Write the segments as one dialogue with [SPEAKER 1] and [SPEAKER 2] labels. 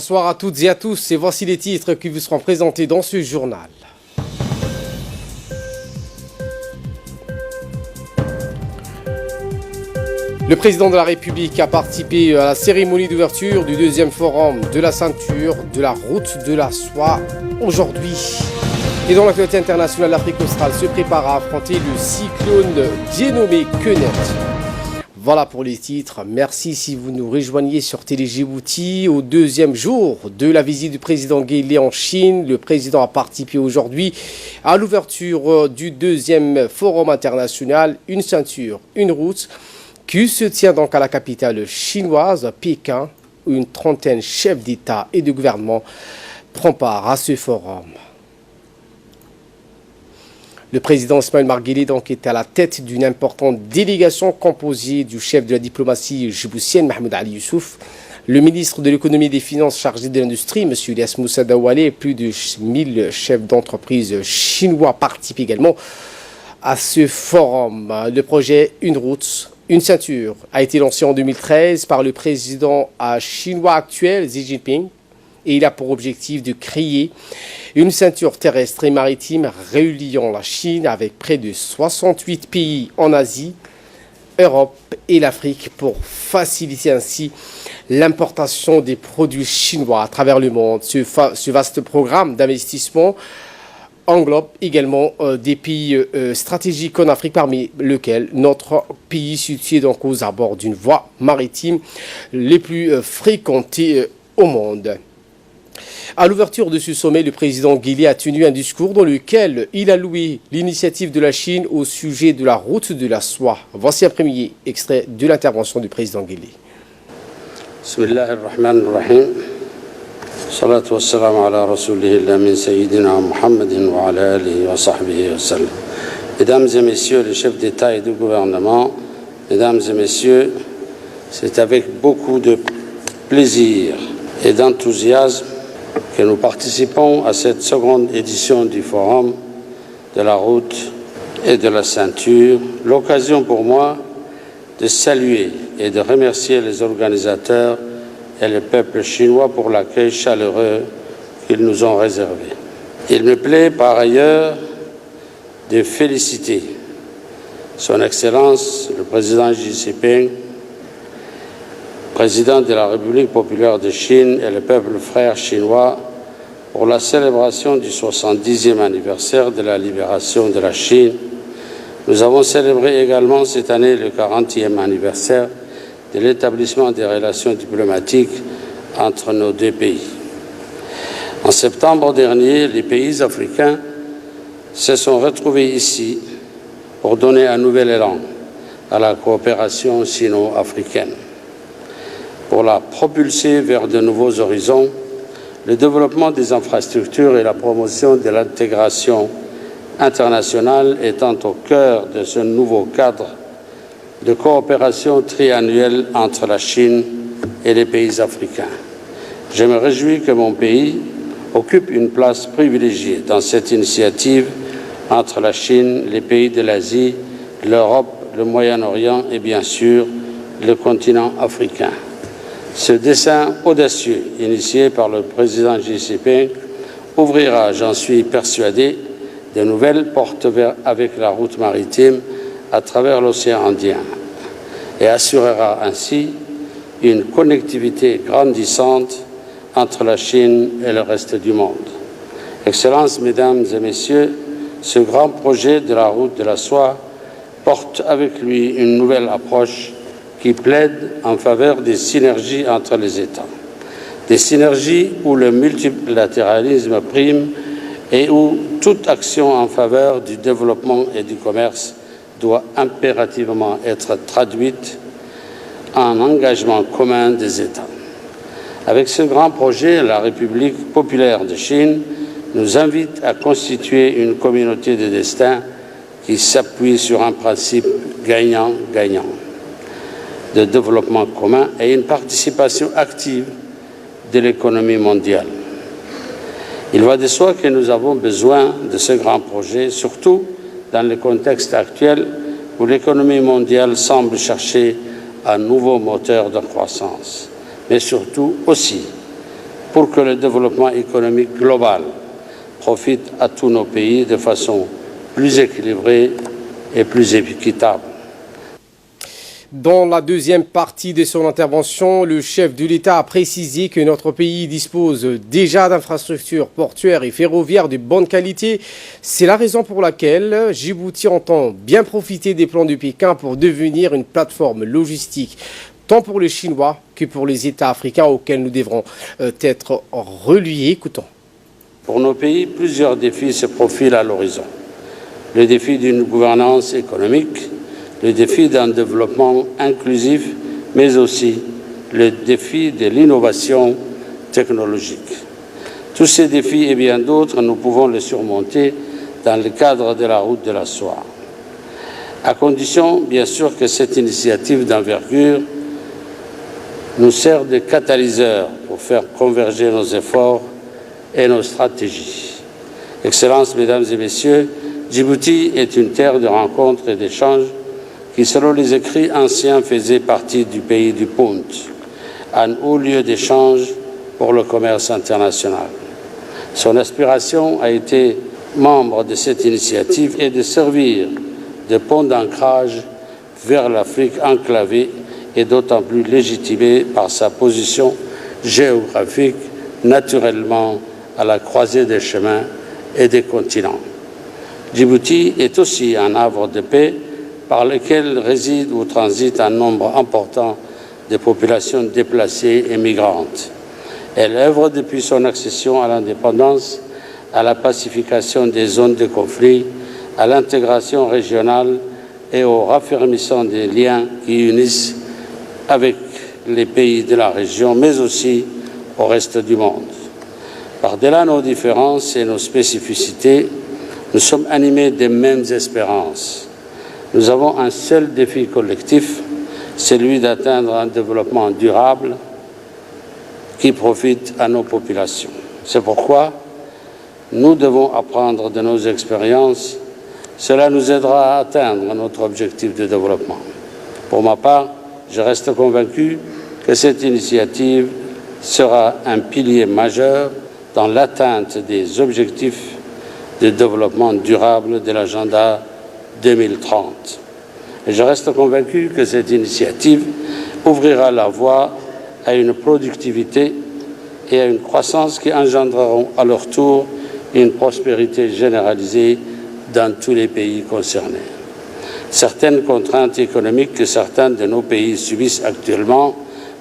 [SPEAKER 1] Bonsoir à toutes et à tous et voici les titres qui vous seront présentés dans ce journal. Le président de la République a participé à la cérémonie d'ouverture du deuxième forum de la ceinture de la route de la soie aujourd'hui. Et dans l'actualité internationale, l'Afrique australe se prépare à affronter le cyclone dénommé Kenneth. Voilà pour les titres. Merci si vous nous rejoignez sur Télé Djibouti. Au deuxième jour de la visite du président Guelleh en Chine, le président a participé aujourd'hui à l'ouverture du deuxième forum international Une ceinture, une route, qui se tient donc à la capitale chinoise, Pékin, où une trentaine de chefs d'État et de gouvernement prend part à ce forum. Le président Ismaël Omar Guelleh donc est à la tête d'une importante délégation composée du chef de la diplomatie djiboutienne, Mahmoud Ali Youssouf, le ministre de l'économie et des finances chargé de l'industrie, M. Ilyas Moussa Daoualé, et plus de 1000 chefs d'entreprise chinois participent également à ce forum. Le projet Une route, une ceinture a été lancé en 2013 par le président chinois actuel, Xi Jinping, et il a pour objectif de créer une ceinture terrestre et maritime reliant la Chine avec près de 68 pays en Asie, Europe et l'Afrique pour faciliter ainsi l'importation des produits chinois à travers le monde. Ce vaste programme d'investissement englobe également des pays stratégiques en Afrique, parmi lesquels notre pays situé donc aux abords d'une voie maritime les plus fréquentées au monde. À l'ouverture de ce sommet, le président Guelleh a tenu un discours dans lequel il a loué l'initiative de la Chine au sujet de la route de la soie. Voici un premier extrait de l'intervention du président Guelleh.
[SPEAKER 2] Bismillahirrahmanirrahim. Salatu wassalamu ala rasulihillah min sayyidina Muhammadin wa ala alihi wa sahbihi wa sallam. Mesdames et messieurs les chefs d'État et de gouvernement, mesdames et messieurs, c'est avec beaucoup de plaisir et d'enthousiasme que nous participons à cette seconde édition du Forum de la route et de la ceinture. L'occasion pour moi de saluer et de remercier les organisateurs et le peuple chinois pour l'accueil chaleureux qu'ils nous ont réservé. Il me plaît par ailleurs de féliciter Son Excellence le président Xi Jinping, président de la République populaire de Chine et le peuple frère chinois pour la célébration du 70e anniversaire de la libération de la Chine. Nous avons célébré également cette année le 40e anniversaire de l'établissement des relations diplomatiques entre nos deux pays. En septembre dernier, les pays africains se sont retrouvés ici pour donner un nouvel élan à la coopération sino-africaine. Pour la propulser vers de nouveaux horizons, le développement des infrastructures et la promotion de l'intégration internationale étant au cœur de ce nouveau cadre de coopération triannuelle entre la Chine et les pays africains. Je me réjouis que mon pays occupe une place privilégiée dans cette initiative entre la Chine, les pays de l'Asie, l'Europe, le Moyen-Orient et bien sûr le continent africain. Ce dessein audacieux, initié par le président Xi Jinping, ouvrira, j'en suis persuadé, de nouvelles portes avec la route maritime à travers l'océan Indien et assurera ainsi une connectivité grandissante entre la Chine et le reste du monde. Excellences, Mesdames et Messieurs, ce grand projet de la route de la soie porte avec lui une nouvelle approche qui plaide en faveur des synergies entre les États. Des synergies où le multilatéralisme prime et où toute action en faveur du développement et du commerce doit impérativement être traduite en engagement commun des États. Avec ce grand projet, la République populaire de Chine nous invite à constituer une communauté de destin qui s'appuie sur un principe gagnant-gagnant de développement commun et une participation active de l'économie mondiale. Il va de soi que nous avons besoin de ce grand projet, surtout dans le contexte actuel où l'économie mondiale semble chercher un nouveau moteur de croissance, mais surtout aussi pour que le développement économique global profite à tous nos pays de façon plus équilibrée et plus équitable.
[SPEAKER 1] Dans la deuxième partie de son intervention, le chef de l'État a précisé que notre pays dispose déjà d'infrastructures portuaires et ferroviaires de bonne qualité. C'est la raison pour laquelle Djibouti entend bien profiter des plans de Pékin pour devenir une plateforme logistique, tant pour les Chinois que pour les États africains auxquels nous devrons être reliés. Écoutons.
[SPEAKER 2] Pour nos pays, plusieurs défis se profilent à l'horizon. Le défi d'une gouvernance économique, le défi d'un développement inclusif, mais aussi le défi de l'innovation technologique. Tous ces défis et bien d'autres, nous pouvons les surmonter dans le cadre de la route de la soie, à condition, bien sûr, que cette initiative d'envergure nous sert de catalyseur pour faire converger nos efforts et nos stratégies. Excellences, Mesdames et Messieurs, Djibouti est une terre de rencontres et d'échanges qui, selon les écrits anciens, faisait partie du pays du Punt, un haut lieu d'échange pour le commerce international. Son aspiration a été membre de cette initiative et de servir de pont d'ancrage vers l'Afrique enclavée et d'autant plus légitimée par sa position géographique naturellement à la croisée des chemins et des continents. Djibouti est aussi un havre de paix par lequel réside ou transite un nombre important de populations déplacées et migrantes. Elle œuvre depuis son accession à l'indépendance, à la pacification des zones de conflit, à l'intégration régionale et au raffermissement des liens qui unissent avec les pays de la région, mais aussi au reste du monde. Par-delà nos différences et nos spécificités, nous sommes animés des mêmes espérances. Nous avons un seul défi collectif, celui d'atteindre un développement durable qui profite à nos populations. C'est pourquoi nous devons apprendre de nos expériences. Cela nous aidera à atteindre notre objectif de développement. Pour ma part, je reste convaincu que cette initiative sera un pilier majeur dans l'atteinte des objectifs de développement durable de l'agenda 2030. Et je reste convaincu que cette initiative ouvrira la voie à une productivité et à une croissance qui engendreront à leur tour une prospérité généralisée dans tous les pays concernés. Certaines contraintes économiques que certains de nos pays subissent actuellement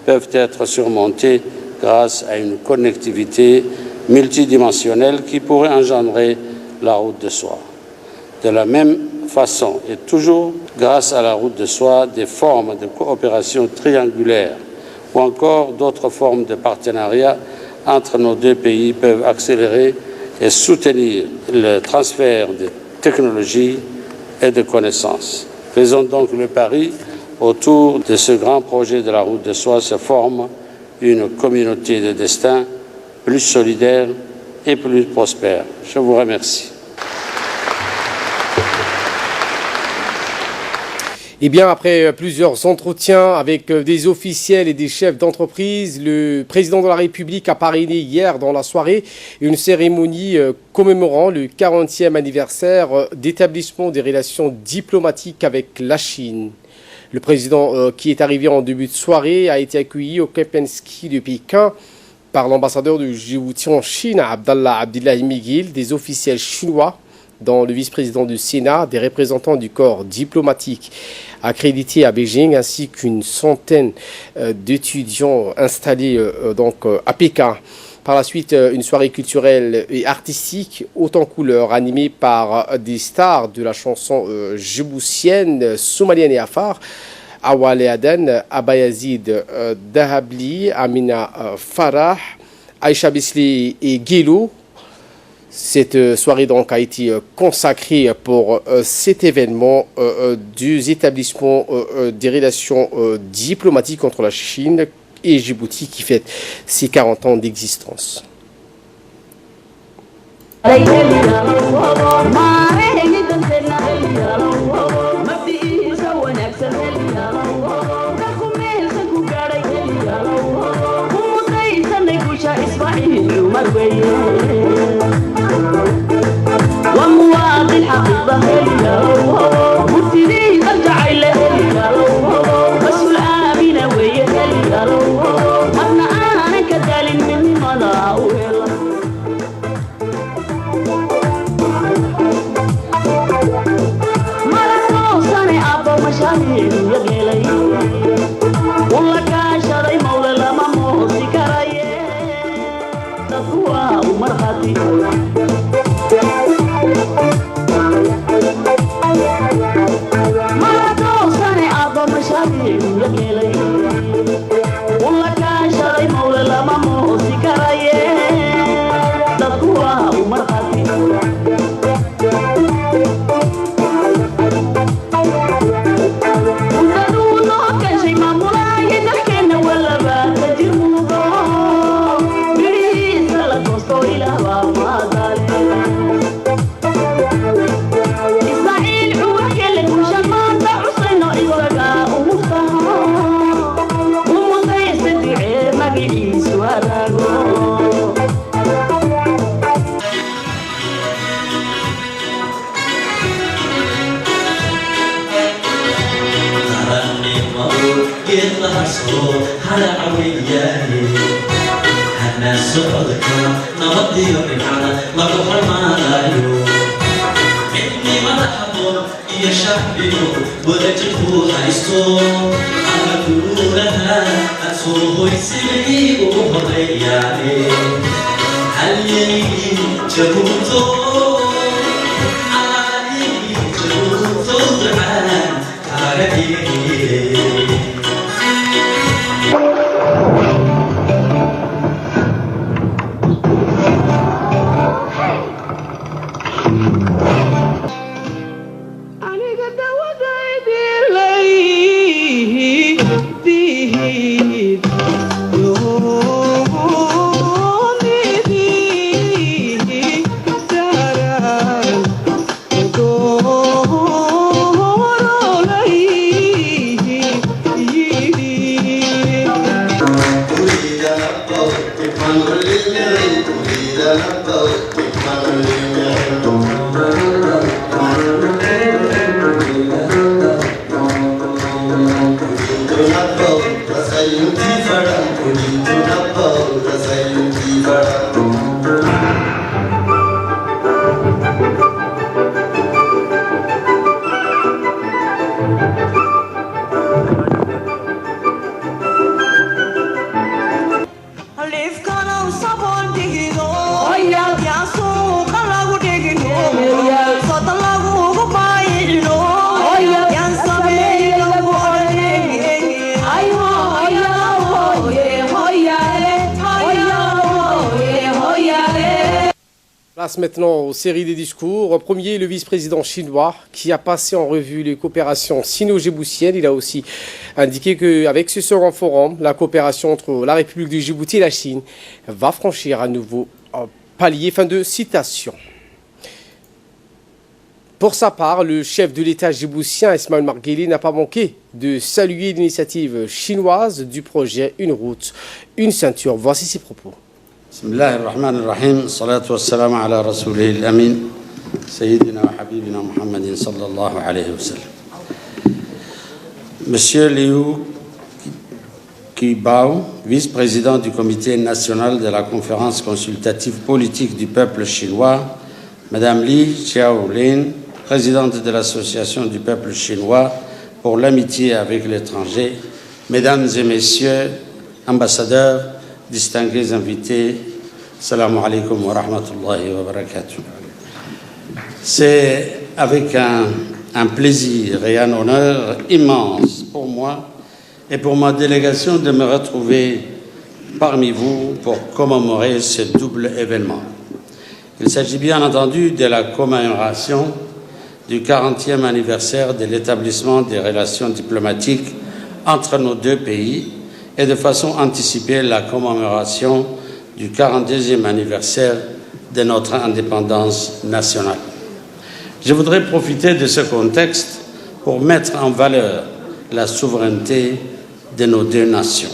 [SPEAKER 2] peuvent être surmontées grâce à une connectivité multidimensionnelle qui pourrait engendrer la route de soie. De la même façon, et toujours grâce à la route de soie, des formes de coopération triangulaire ou encore d'autres formes de partenariat entre nos deux pays peuvent accélérer et soutenir le transfert de technologies et de connaissances. Faisons donc le pari autour de ce grand projet de la route de soie se forme une communauté de destin plus solidaire et plus prospère. Je vous remercie.
[SPEAKER 1] Eh bien, après plusieurs entretiens avec des officiels et des chefs d'entreprise, le président de la République a parrainé hier dans la soirée une cérémonie commémorant le 40e anniversaire d'établissement des relations diplomatiques avec la Chine. Le président qui est arrivé en début de soirée a été accueilli au Kempinski de Pékin par l'ambassadeur de Djibouti en Chine, Abdallah Abdillahi Miguel, des officiels chinois, dont le vice-président du Sénat, des représentants du corps diplomatique accrédités à Beijing, ainsi qu'une centaine d'étudiants installés à Pékin. Par la suite, une soirée culturelle et artistique haute en couleurs, animée par des stars de la chanson djiboutienne, somalienne et afar, Awale Aden, Abayazid Dahabli, Amina Farah, Aïcha Bisli et Guélo. Cette soirée donc a été consacrée pour cet événement des établissements des relations diplomatiques entre la Chine et Djibouti qui fête ses 40 ans d'existence.
[SPEAKER 3] Ismail ومواطن حقيقة مبتدي برجع إليه مسؤول آمنة ويا أنا كدال من مضاوي مرة صاني أبو مشاهير يغلي والله كاشري مولى لما موسي كراي تقوى ومرخاتي مرة صاني أبو مشاهير يغلي والله كاشري مولى لما موسي كراي تقوى ومرخاتي
[SPEAKER 4] على عوياني هنا سعودك نودي يوم على مروح المالايو إني مرحبا يا شعبي ورجعوا هايستو على كلورها أسوه يسمي وهضياني هل يجي جبوتو على جبوتو دعان كاربي
[SPEAKER 1] Place maintenant aux séries des discours. En premier, le vice-président chinois qui a passé en revue les coopérations sino-djiboutiennes. Il a aussi indiqué qu'avec ce second forum, la coopération entre la République du Djibouti et la Chine va franchir un nouveau palier. Fin de citation. Pour sa part, le chef de l'État djiboutien, Ismaël Margueli, n'a pas manqué de saluer l'initiative chinoise du projet Une route, une ceinture. Voici ses propos.
[SPEAKER 2] بسم الله الرحمن الرحيم الصلاة والسلام على رسوله الأمين سيدنا وحبيبنا محمد صلى الله عليه وسلم. Monsieur Liu Qibao, vice-président du comité national de la conférence consultative politique du peuple chinois, Madame Li Xiaolin, présidente de l'association du peuple chinois pour l'amitié avec l'étranger, Mesdames et Messieurs, ambassadeurs, distingués invités, salam alaikum wa rahmatullahi wa barakatuh. C'est avec un plaisir et un honneur immense pour moi et pour ma délégation de me retrouver parmi vous pour commémorer ce double événement. Il s'agit bien entendu de la commémoration du 40e anniversaire de l'établissement des relations diplomatiques entre nos deux pays et de façon anticipée la commémoration du 42e anniversaire de notre indépendance nationale. Je voudrais profiter de ce contexte pour mettre en valeur la souveraineté de nos deux nations,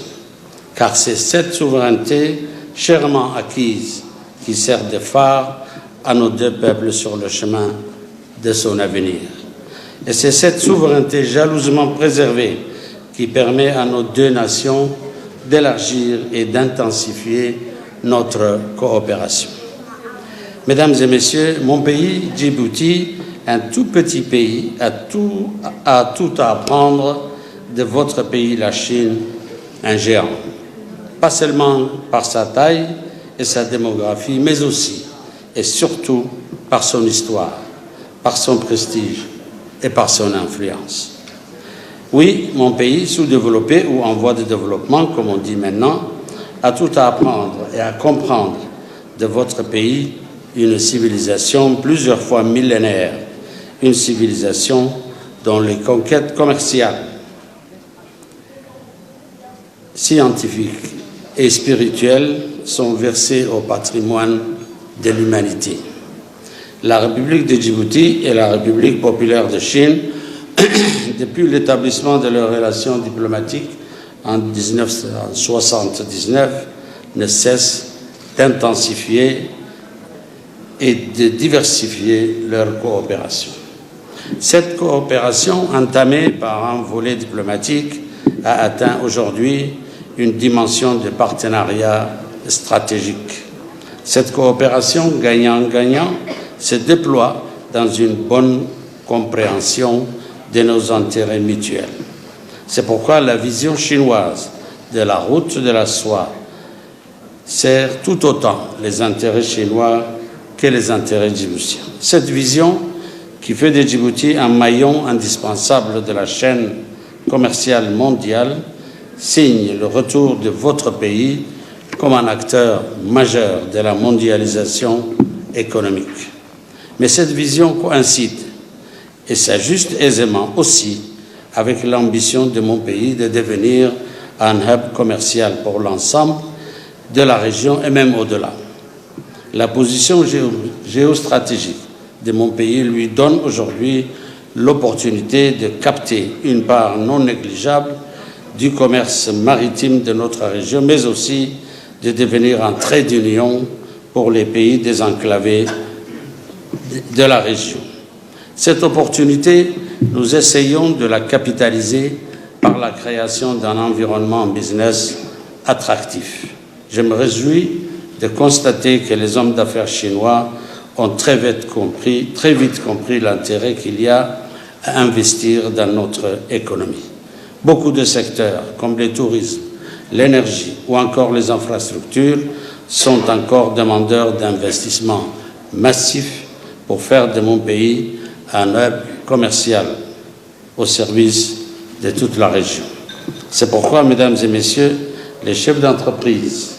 [SPEAKER 2] car c'est cette souveraineté chèrement acquise qui sert de phare à nos deux peuples sur le chemin de son avenir. Et c'est cette souveraineté jalousement préservée qui permet à nos deux nations d'élargir et d'intensifier notre coopération. Mesdames et messieurs, mon pays, Djibouti, un tout petit pays, a tout à apprendre de votre pays, la Chine, un géant. Pas seulement par sa taille et sa démographie, mais aussi et surtout par son histoire, par son prestige et par son influence. Oui, mon pays, sous-développé ou en voie de développement, comme on dit maintenant, a tout à apprendre et à comprendre de votre pays, une civilisation plusieurs fois millénaire, une civilisation dont les conquêtes commerciales, scientifiques et spirituelles sont versées au patrimoine de l'humanité. La République de Djibouti et la République populaire de Chine, depuis l'établissement de leurs relations diplomatiques en 1979, ne cessent d'intensifier et de diversifier leur coopération. Cette coopération, entamée par un volet diplomatique, a atteint aujourd'hui une dimension de partenariat stratégique. Cette coopération gagnant-gagnant se déploie dans une bonne compréhension de nos intérêts mutuels. C'est pourquoi la vision chinoise de la route de la soie sert tout autant les intérêts chinois que les intérêts djiboutiens. Cette vision qui fait de Djibouti un maillon indispensable de la chaîne commerciale mondiale signe le retour de votre pays comme un acteur majeur de la mondialisation économique. Mais cette vision coïncide et s'ajuste aisément aussi avec l'ambition de mon pays de devenir un hub commercial pour l'ensemble de la région et même au-delà. La position géostratégique de mon pays lui donne aujourd'hui l'opportunité de capter une part non négligeable du commerce maritime de notre région, mais aussi de devenir un trait d'union pour les pays désenclavés de la région. Cette opportunité, nous essayons de la capitaliser par la création d'un environnement business attractif. Je me réjouis de constater que les hommes d'affaires chinois ont très vite compris l'intérêt qu'il y a à investir dans notre économie. Beaucoup de secteurs, comme le tourisme, l'énergie ou encore les infrastructures, sont encore demandeurs d'investissements massifs pour faire de mon pays un hub commercial au service de toute la région. C'est pourquoi, mesdames et messieurs, les chefs d'entreprise,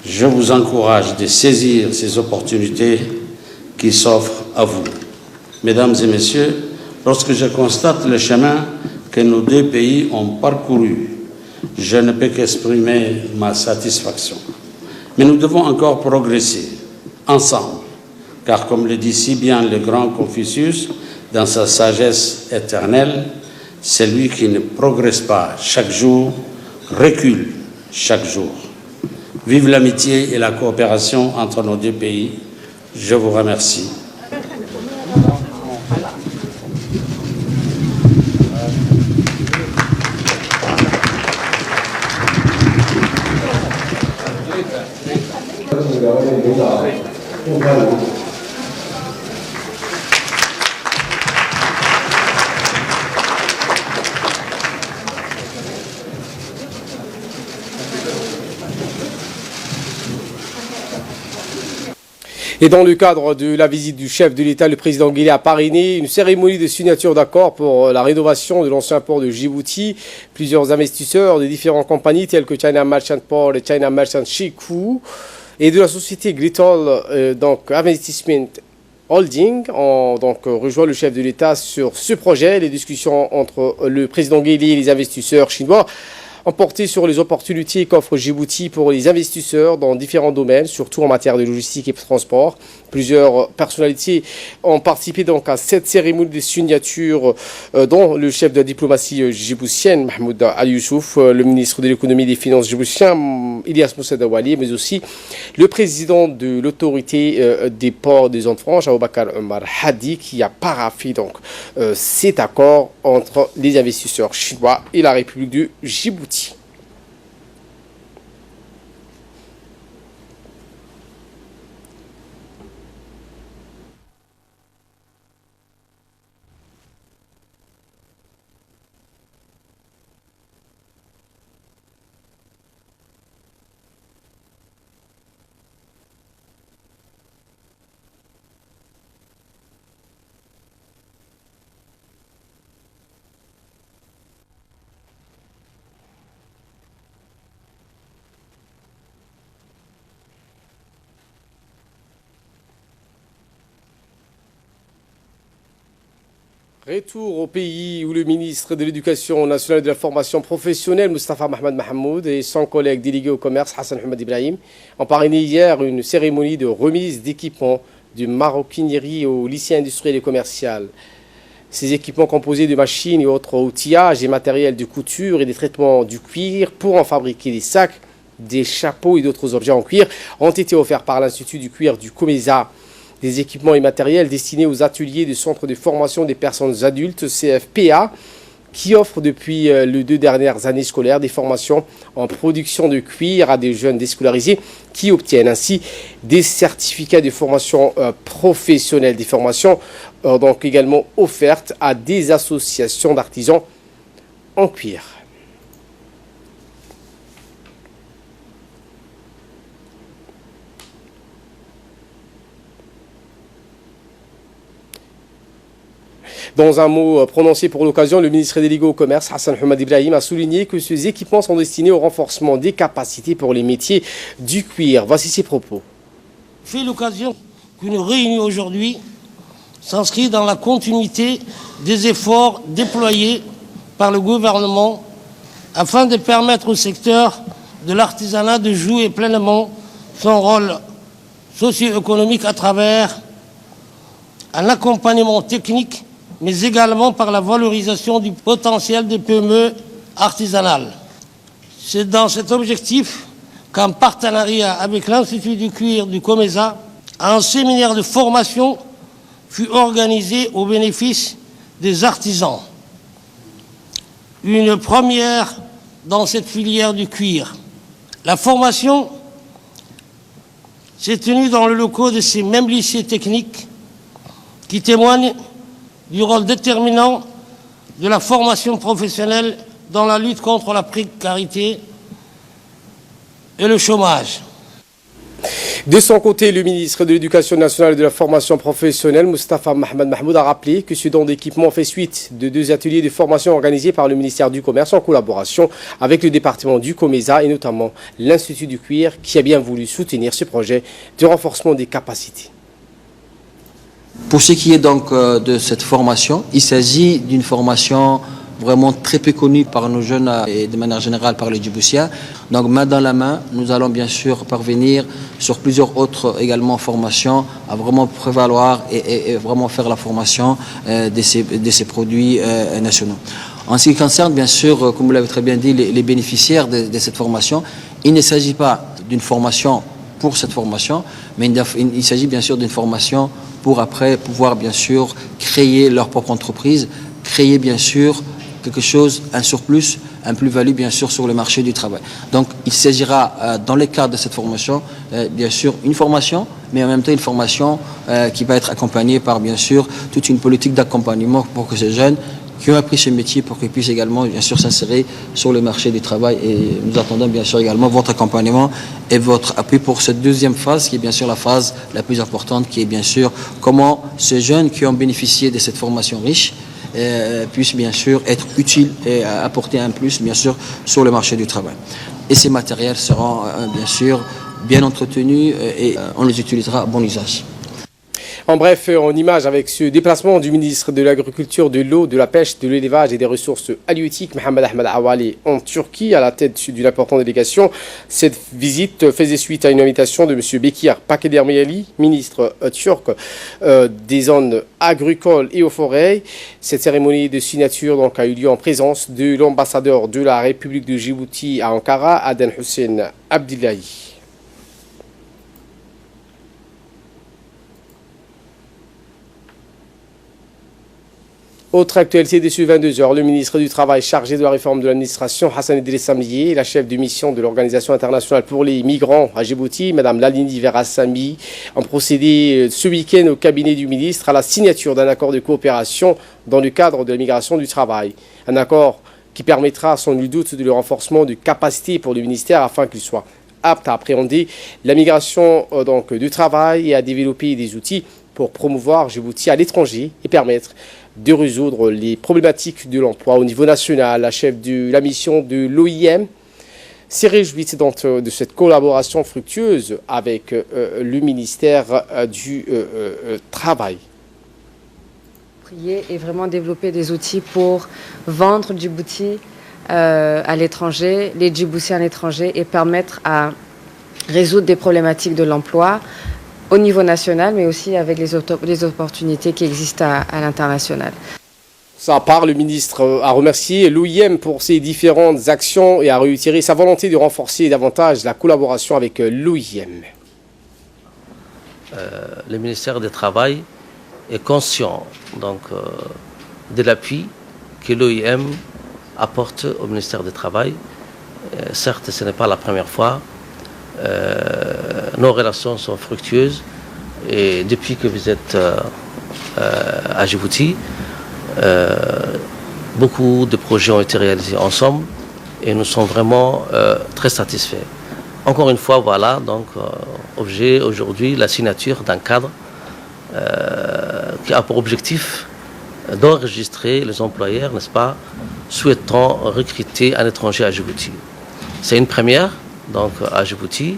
[SPEAKER 2] je vous encourage de saisir ces opportunités qui s'offrent à vous. Mesdames et messieurs, lorsque je constate le chemin que nos deux pays ont parcouru, je ne peux qu'exprimer ma satisfaction. Mais nous devons encore progresser ensemble, car comme le dit si bien le grand Confucius dans sa sagesse éternelle, celui qui ne progresse pas chaque jour recule chaque jour. Vive l'amitié et la coopération entre nos deux pays. Je vous remercie.
[SPEAKER 1] Et dans le cadre de la visite du chef de l'État, le président Guelleh a parrainé une cérémonie de signature d'accord pour la rénovation de l'ancien port de Djibouti. Plusieurs investisseurs de différentes compagnies telles que China Merchant Port et China Merchant Shikou et de la société Glitol, donc Investment Holding, ont donc rejoint le chef de l'État sur ce projet. Les discussions entre le président Guelleh et les investisseurs chinois ont porté sur les opportunités qu'offre Djibouti pour les investisseurs dans différents domaines, surtout en matière de logistique et de transport. Plusieurs personnalités ont participé donc à cette cérémonie de signature, dont le chef de la diplomatie djiboutienne, Mahmoud Ali Youssouf, le ministre de l'économie et des finances djiboutien, Ilyas Moussa Dawali, mais aussi le président de l'autorité des ports des zones franches, Aboubakar Omar Hadi, qui a paraphé donc cet accord entre les investisseurs chinois et la République du Djibouti. Retour au pays où le ministre de l'Éducation nationale et de la formation professionnelle, Moustapha Mohamed Mahmoud, et son collègue délégué au commerce, Hassan Hamad Ibrahim, ont parrainé hier une cérémonie de remise d'équipements de maroquinerie au lycée industriel et commercial. Ces équipements composés de machines et autres outillages et matériels de couture et des traitements du cuir pour en fabriquer des sacs, des chapeaux et d'autres objets en cuir ont été offerts par l'Institut du cuir du COMESA. Des équipements et matériels destinés aux ateliers du Centre de formation des personnes adultes, CFPA, qui offre depuis les 2 dernières années scolaires des formations en production de cuir à des jeunes déscolarisés qui obtiennent ainsi des certificats de formation professionnelle. Des formations donc également offertes à des associations d'artisans en cuir. Dans un mot prononcé pour l'occasion, le ministre délégué au commerce, Hassan Hamad Ibrahim, a souligné que ces équipements sont destinés au renforcement des capacités pour les métiers du cuir. Voici ses propos.
[SPEAKER 5] Fait l'occasion qu'une réunion aujourd'hui s'inscrit dans la continuité des efforts déployés par le gouvernement afin de permettre au secteur de l'artisanat de jouer pleinement son rôle socio-économique à travers un accompagnement technique, mais également par la valorisation du potentiel des PME artisanales. C'est dans cet objectif qu'en partenariat avec l'Institut du cuir du COMESA, un séminaire de formation fut organisé au bénéfice des artisans. Une première dans cette filière du cuir. La formation s'est tenue dans le locaux de ces mêmes lycées techniques qui témoignent du rôle déterminant de la formation professionnelle dans la lutte contre la précarité et le chômage.
[SPEAKER 1] De son côté, le ministre de l'Éducation nationale et de la formation professionnelle, Moustapha Mohamed Mahmoud, a rappelé que ce don d'équipement fait suite de 2 ateliers de formation organisés par le ministère du Commerce en collaboration avec le département du COMESA et notamment l'Institut du cuir qui a bien voulu soutenir ce projet de renforcement des capacités.
[SPEAKER 6] Pour ce qui est donc de cette formation, il s'agit d'une formation vraiment très peu connue par nos jeunes et de manière générale par les Djiboutiens. Donc main dans la main, nous allons bien sûr parvenir sur plusieurs autres également formations à vraiment prévaloir et vraiment faire la formation de ces produits nationaux. En ce qui concerne bien sûr, comme vous l'avez très bien dit, les bénéficiaires de cette formation, il ne s'agit pas d'une formation pour cette formation, mais il s'agit bien sûr d'une formation pour après pouvoir bien sûr créer leur propre entreprise, créer bien sûr quelque chose, un surplus, un plus-value bien sûr sur le marché du travail. Donc il s'agira dans le cadre de cette formation, bien sûr une formation, mais en même temps une formation qui va être accompagnée par bien sûr toute une politique d'accompagnement pour que ces jeunes qui ont appris ce métier pour qu'ils puissent également bien sûr s'insérer sur le marché du travail. Et nous attendons bien sûr également votre accompagnement et votre appui pour cette deuxième phase qui est bien sûr la phase la plus importante, qui est bien sûr comment ces jeunes qui ont bénéficié de cette formation riche puissent bien sûr être utiles et apporter un plus bien sûr sur le marché du travail. Et ces matériels seront bien sûr bien entretenus et on les utilisera à bon usage.
[SPEAKER 1] En bref, en image avec ce déplacement du ministre de l'Agriculture, de l'Eau, de la Pêche, de l'Élevage et des Ressources halieutiques, Mohamed Ahmed Awali, en Turquie, à la tête d'une importante délégation. Cette visite faisait suite à une invitation de M. Bekir Pakedermeli, ministre turc des zones agricoles et aux forêts. Cette cérémonie de signature donc, a eu lieu en présence de l'ambassadeur de la République de Djibouti à Ankara, Aden Hussein Abdillahi. Autre actualité de ce 22h, le ministre du Travail chargé de la réforme de l'administration, Hassan Idriss Samlier, et la chef de mission de l'Organisation internationale pour les migrants à Djibouti, Mme Lalini Verasami, ont procédé ce week-end au cabinet du ministre à la signature d'un accord de coopération dans le cadre de la migration du travail. Un accord qui permettra sans nul doute le renforcement de capacités pour le ministère afin qu'il soit apte à appréhender la migration du travail et à développer des outils pour promouvoir Djibouti à l'étranger et permettre de résoudre les problématiques de l'emploi au niveau national. La chef de la mission de l'OIM s'est réjouie de cette collaboration fructueuse avec le ministère du Travail.
[SPEAKER 7] Et vraiment développer des outils pour vendre Djibouti à l'étranger, les Djiboutiens à l'étranger et permettre à résoudre des problématiques de l'emploi au niveau national, mais aussi avec les opportunités qui existent à l'international.
[SPEAKER 1] Sa part, le ministre a remercié l'OIM pour ses différentes actions et a réitéré sa volonté de renforcer davantage la collaboration avec l'OIM.
[SPEAKER 8] Le ministère du Travail est conscient de l'appui que l'OIM apporte au ministère du Travail. Certes, ce n'est pas la première fois. Nos relations sont fructueuses et depuis que vous êtes à Djibouti, beaucoup de projets ont été réalisés ensemble et nous sommes vraiment très satisfaits. Encore une fois, voilà, objet aujourd'hui la signature d'un cadre qui a pour objectif d'enregistrer les employeurs, n'est-ce pas, souhaitant recruter un étranger à Djibouti. C'est une première. À Djibouti,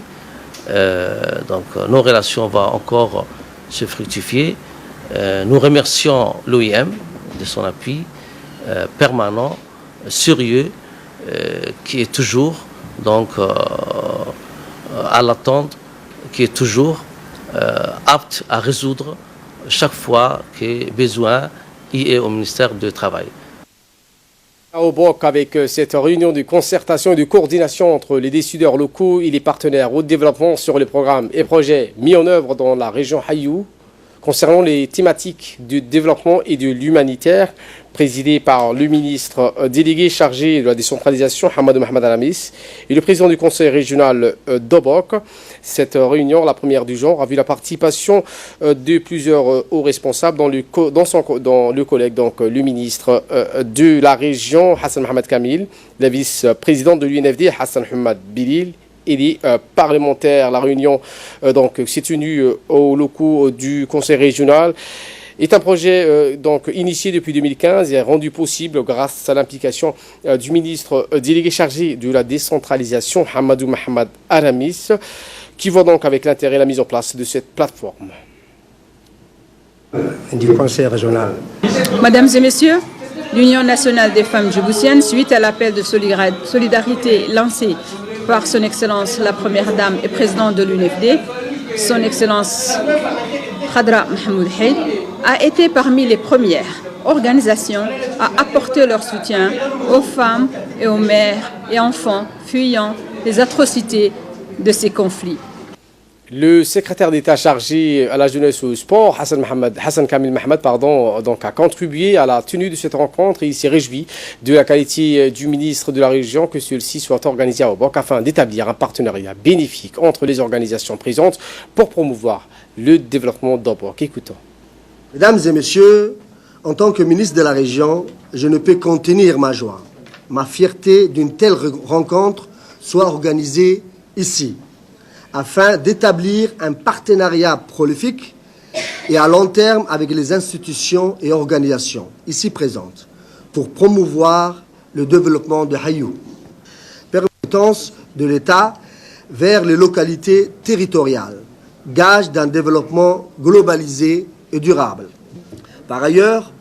[SPEAKER 8] nos relations vont encore se fructifier. Nous remercions l'OIM de son appui permanent, sérieux, qui est toujours à l'attente, qui est toujours apte à résoudre chaque fois que besoin y est au ministère du Travail.
[SPEAKER 1] Au Boc, avec cette réunion de concertation et de coordination entre les décideurs locaux et les partenaires au développement sur les programmes et projets mis en œuvre dans la région Hayou concernant les thématiques du développement et de l'humanitaire, présidé par le ministre délégué chargé de la décentralisation, Hamadou Mohamed Alamis, et le président du conseil régional d'Obok. Cette réunion, la première du genre, a vu la participation de plusieurs hauts responsables dans le collègue, le ministre de la région, Hassan Mohamed Kamil, la vice-présidente de l'UNFD, Hassan Hamad Bilil, et les parlementaires. La réunion s'est tenue aux locaux du conseil régional. Est un projet initié depuis 2015 et rendu possible grâce à l'implication du ministre délégué chargé de la décentralisation, Hamadou Mohamed Aramis, qui voit donc avec l'intérêt la mise en place de cette plateforme.
[SPEAKER 9] Du conseil régional.
[SPEAKER 10] Mesdames et messieurs, l'Union nationale des femmes djiboutiennes, suite à l'appel de solidarité lancé par son Excellence la Première Dame et présidente de l'UNFD, son Excellence Khadra Mahmoud Haïd, a été parmi les premières organisations à apporter leur soutien aux femmes et aux mères et enfants fuyant les atrocités de ces conflits.
[SPEAKER 1] Le secrétaire d'État chargé à la jeunesse et au sport, Hassan Kamil Mohamed, a contribué à la tenue de cette rencontre et il s'est réjoui de la qualité du ministre de la région que celle-ci soit organisée à Obok afin d'établir un partenariat bénéfique entre les organisations présentes pour promouvoir le développement d'Obok. Écoutons.
[SPEAKER 9] Mesdames et messieurs, en tant que ministre de la région, je ne peux contenir ma joie, ma fierté d'une telle rencontre soit organisée ici, afin d'établir un partenariat prolifique et à long terme avec les institutions et organisations ici présentes pour promouvoir le développement de Hayou. Permettance de l'État vers les localités territoriales, gage d'un développement globalisé et durable. Par ailleurs,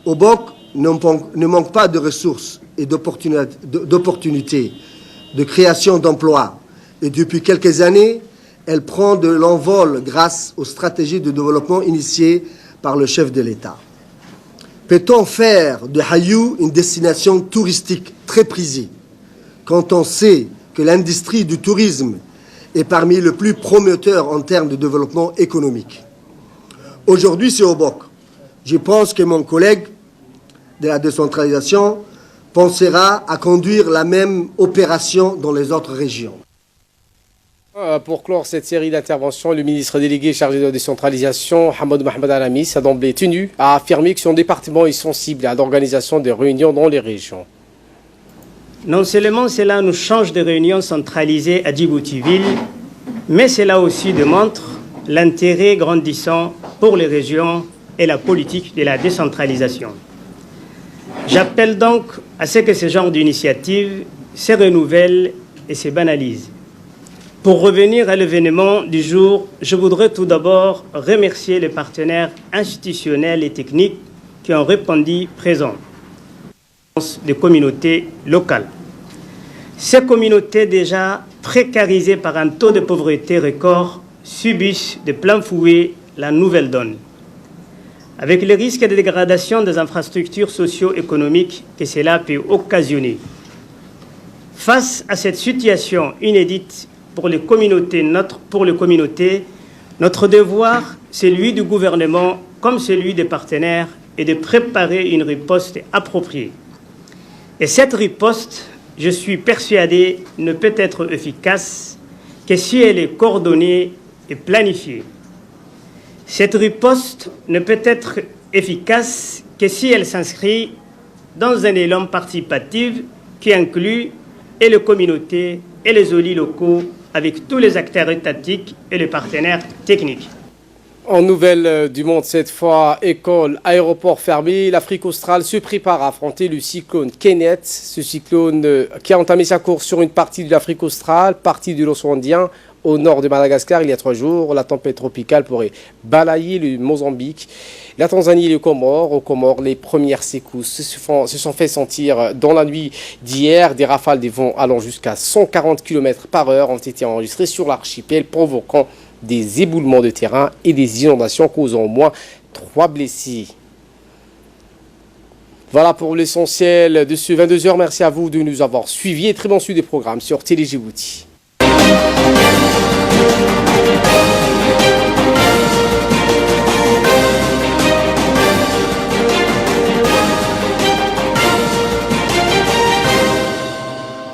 [SPEAKER 9] Obok ne manque pas de ressources et d'opportunités de création d'emplois. Et depuis quelques années, elle prend de l'envol grâce aux stratégies de développement initiées par le chef de l'État. Peut-on faire de Hayou une destination touristique très prisée quand on sait que l'industrie du tourisme est parmi les plus promoteurs en termes de développement économique? Aujourd'hui, c'est Obok. Je pense que mon collègue de la décentralisation pensera à conduire la même opération dans les autres régions.
[SPEAKER 1] Pour clore cette série d'interventions, le ministre délégué chargé de la décentralisation, Hamadou Mohamed Alamis, a d'emblée tenu à affirmer que son département est sensible à l'organisation des réunions dans les régions.
[SPEAKER 11] Non seulement cela nous change de réunions centralisées à Djibouti-Ville, mais cela aussi démontre l'intérêt grandissant pour les régions et la politique de la décentralisation. J'appelle donc à ce que ce genre d'initiative se renouvelle et se banalise. Pour revenir à l'événement du jour, je voudrais tout d'abord remercier les partenaires institutionnels et techniques qui ont répondu présents. Des communautés locales. Ces communautés déjà précarisées par un taux de pauvreté record subissent de plein fouet la nouvelle donne. Avec le risque de dégradation des infrastructures socio-économiques que cela peut occasionner. Face à cette situation inédite pour les communautés, notre devoir, celui du gouvernement comme celui des partenaires, est de préparer une riposte appropriée. Et cette riposte, je suis persuadé, ne peut être efficace que si elle est coordonnée et planifiée. Cette riposte ne peut être efficace que si elle s'inscrit dans un élan participatif qui inclut et les communautés et les élus locaux avec tous les acteurs étatiques et les partenaires techniques.
[SPEAKER 1] En nouvelle du monde, cette fois, école, aéroport fermé, l'Afrique australe se prépare à affronter le cyclone Kenneth. Ce cyclone qui a entamé sa course sur une partie de l'Afrique australe, partie de l'océan Indien, au nord de Madagascar il y a 3 jours. La tempête tropicale pourrait balayer le Mozambique, la Tanzanie et les Comores. Aux Comores, les premières secousses se sont fait sentir dans la nuit d'hier. Des rafales de vent allant jusqu'à 140 km/h ont été enregistrées sur l'archipel, provoquant des éboulements de terrain et des inondations causant au moins 3 blessés. Voilà pour l'essentiel de ce 22h. Merci à vous de nous avoir suivis et très bon suivi des programmes sur Télé Djibouti.